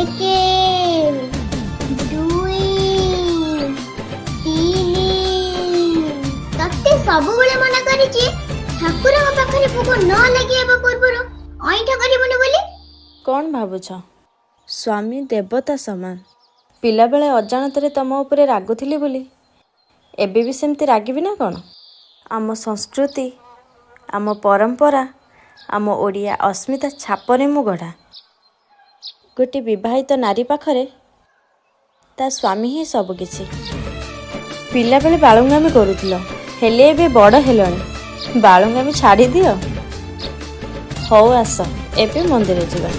एक दुई तीन तते सब बेले मना करिछि ठाकुर पाखरे भोग न लगे पूर्वर अईठा करबुन बोली। कौन भावुछ स्वामी देवता समान पिला बेले अजाणतरे तम उपरे रागुथिली बोली एबे भी सेमती रागिबी ना कौन। आम संस्कृति आम परंपरा आम ओडिया अस्मिता छापरे मु गढ़ा गोटे विवाहित नारी पाखरे ता स्वामी ही सबकिछि। पिला बेले बालुंगामी करूथिल हेले एबे बड़ हेलणी बालुंगामी छाड़ी दियो। हौ आस एबे मंदिर जिबा।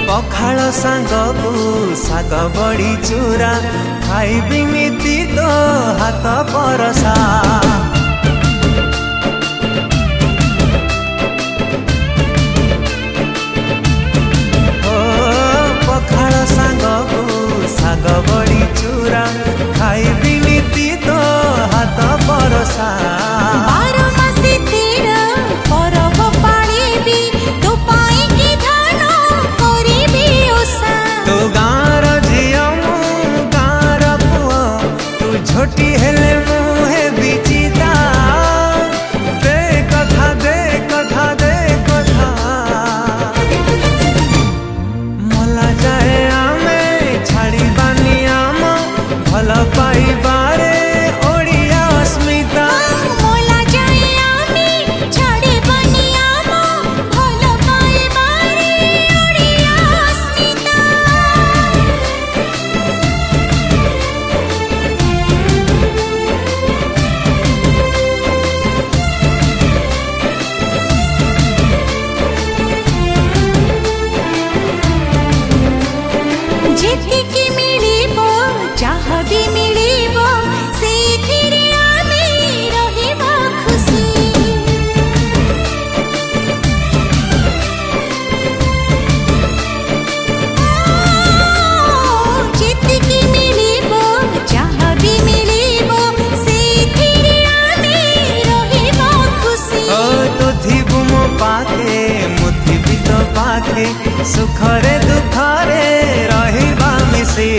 पखाल सांगकु साग बड़ी चूरा खाइबी मिति तो हाथ परसा। ओ पखाल सांगकु साग बड़ी चूरा खाइबी मिति तो हाथ परसा। छोटी हेले मुहे बिचिता दे कथा दे कथा दे कथा मला जाए आमे छाड़ी बानी आम भल पाइबारे ओडिया अस्मिता। मला जाए आमे छाड़ी बानी आम भल पाइबारे ओडिया अस्मिता। जेतिकी मिलिबो चाहा भी मिलिबो सेथिरे आमे रहिबा खुशी। जेतिकी मिलिबो चाहा भी मिलिबो सेथिरे आमे रहिबा खुशी। ओ तो थिबु मो पाखे मुथि भी तो पाखे सुखरे दुखरे रहिबा मिसी।